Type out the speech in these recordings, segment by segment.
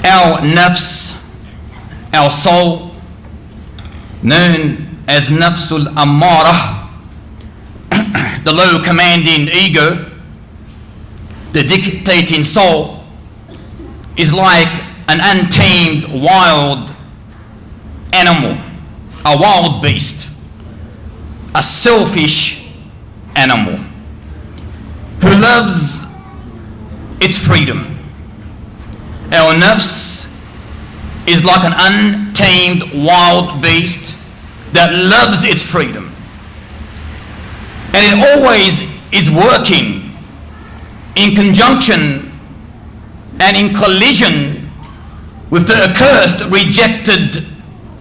Our nafs, our soul, known as nafsul ammarah, the low commanding ego, the dictating soul, is like an untamed wild animal, a wild beast, a selfish animal who loves its freedom. Our nafs is like an untamed wild beast that loves its freedom, and it always is working in conjunction and in collision with the accursed, rejected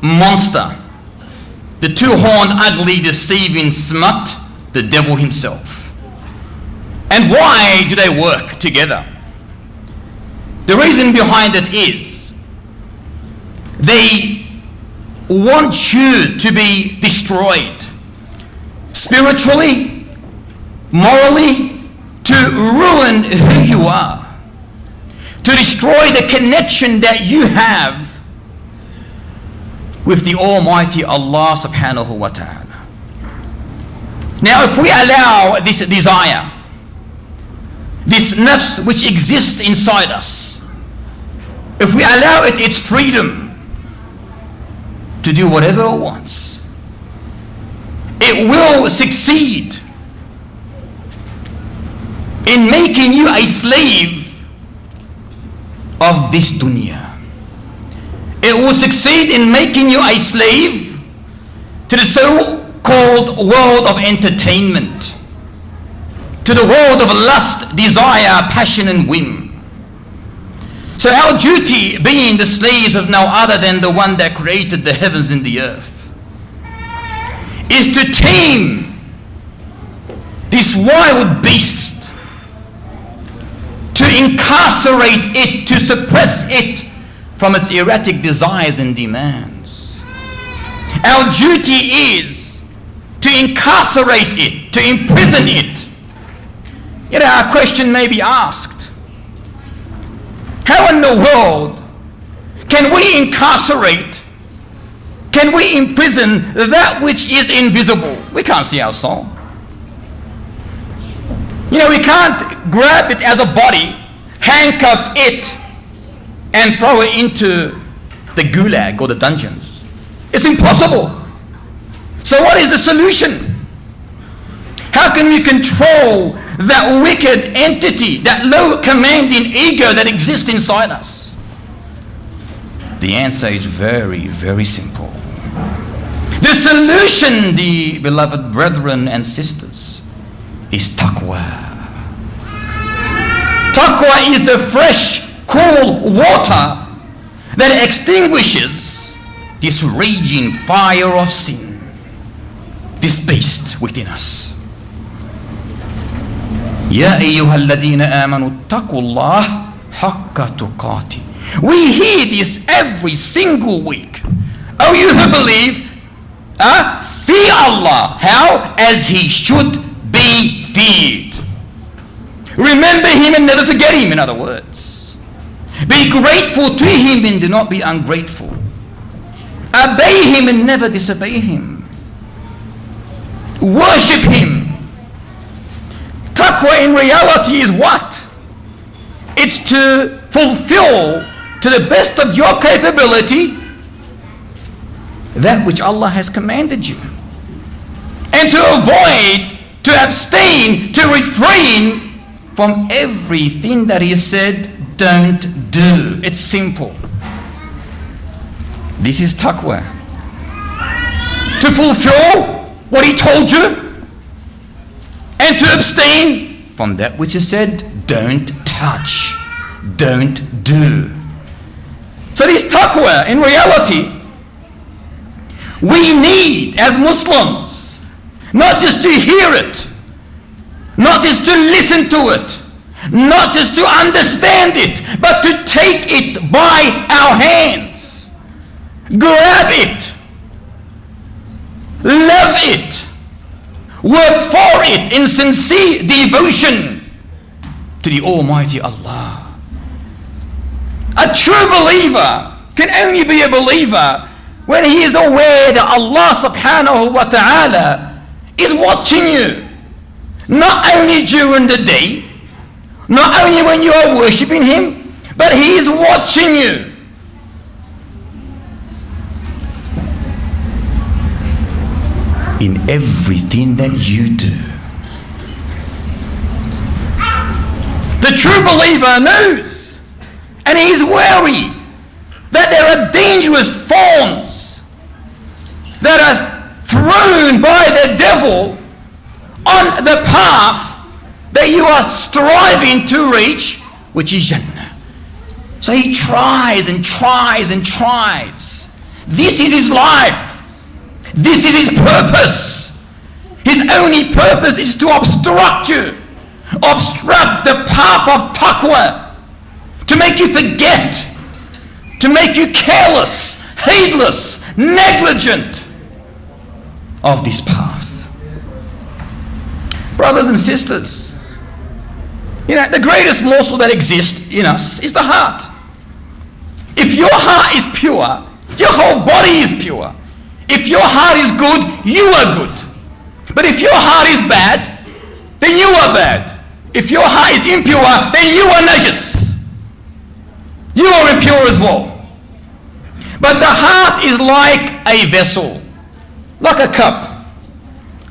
monster, the two-horned, ugly, deceiving smut, the devil himself. And why do they work together? The reason behind it is they want you to be destroyed spiritually, morally, to ruin who you are, to destroy the connection that you have with the Almighty Allah subhanahu wa ta'ala. Now, if we allow this desire, this nafs which exists inside us, if we allow it its freedom to do whatever it wants, it will succeed in making you a slave of this dunya. It will succeed in making you a slave to the so-called world of entertainment, to the world of lust, desire, passion and whim. So our duty, being the slaves of no other than the one that created the heavens and the earth, is to tame this wild beast, to incarcerate it, to suppress it from its erratic desires and demands. Our duty is to incarcerate it, to imprison it. Yet our question may be asked, how in the world can we incarcerate, can we imprison that which is invisible? We can't see our soul. You know, we can't grab it as a body, handcuff it, and throw it into the gulag or the dungeons. It's impossible. So what is the solution? How can we control that wicked entity, that low commanding ego that exists inside us? The answer is very, very simple. The solution, the beloved brethren and sisters, is taqwa. Taqwa is the fresh, cool water that extinguishes this raging fire of sin, this beast within us. Ya ayyuhalladhina amanu taqullah haqqa tuqati. We hear this every single week. Oh, you who believe, fear Allah. How? As He should be feared. Remember Him and never forget Him, in other words. Be grateful to Him and do not be ungrateful. Obey Him and never disobey Him. Worship Him. Taqwa in reality is what? It's to fulfill to the best of your capability that which Allah has commanded you, and to avoid, to abstain, to refrain from everything that He has said don't do. It's simple. This is taqwa. To fulfill what He told you, and to abstain from that which is said don't touch, don't do. So this taqwa, in reality, we need as Muslims not just to hear it, not just to listen to it, not just to understand it, but to take it by our hands, grab it, love it, work for it in sincere devotion to the Almighty Allah. A true believer can only be a believer when he is aware that Allah subhanahu wa ta'ala is watching you. Not only during the day, not only when you are worshipping Him, but He is watching you. In everything that you do. The true believer knows, and he is wary that there are dangerous thorns that are thrown by the devil on the path that you are striving to reach, which is Jannah. So he tries and tries and tries. This is his life. This is his purpose. His only purpose is to obstruct you, obstruct the path of taqwa, to make you forget, to make you careless, heedless, negligent of this path. Brothers and sisters, the greatest morsel that exists in us is the heart. If your heart is pure, your whole body is pure. If your heart is good, you are good. But if your heart is bad, then you are bad. If your heart is impure, then you are najis. You are impure as well. But the heart is like a vessel, like a cup,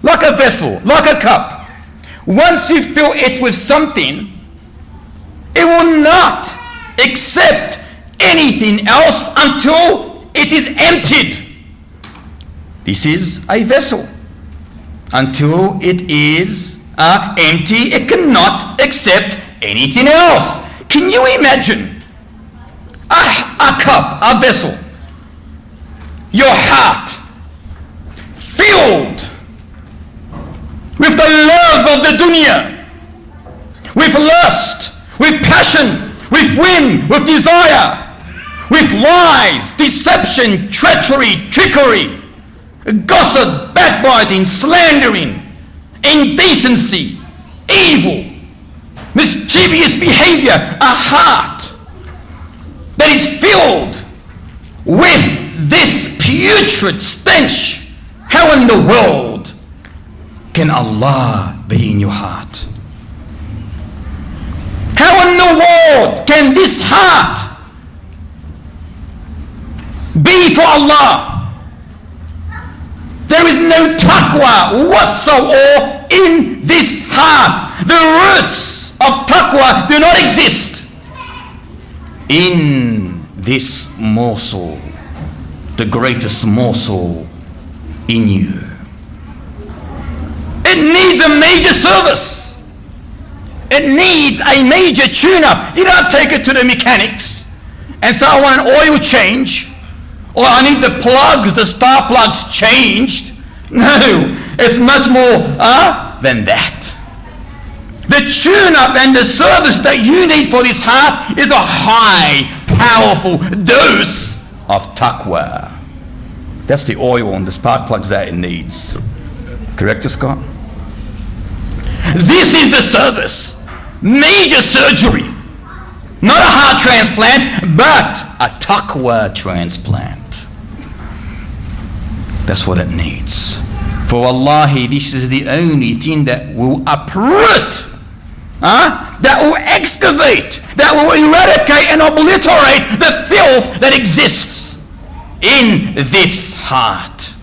like a vessel, like a cup. Once you fill it with something, it will not accept anything else until it is emptied. This is a vessel. Until it is empty, it cannot accept anything else. Can you imagine a cup, a vessel, your heart filled with the love of the dunya, with lust, with passion, with whim, with desire, with lies, deception, treachery, trickery, gossip, backbiting, slandering, indecency, evil, mischievous behavior, a heart that is filled with this putrid stench. How in the world can Allah be in your heart? How in the world can this heart be for Allah? There is no taqwa whatsoever in this heart. The roots of taqwa do not exist in this morsel, the greatest morsel in you. It needs a major service. It needs a major tune-up. You don't take it to the mechanics and say, I want an oil change, or I need the plugs, the star plugs changed. No, it's much more than that. The tune-up and the service that you need for this heart is a high, powerful dose of taqwa. That's the oil and the spark plugs that it needs. Correct, Scott? This is the service. Major surgery. Not a heart transplant, but a taqwa transplant. That's what it needs. For wallahi, this is the only thing that will uproot, that will excavate, that will eradicate and obliterate the filth that exists in this heart.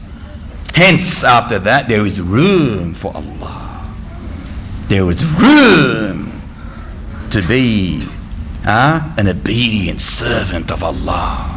Hence, after that, there is room for Allah. There is room to be an obedient servant of Allah.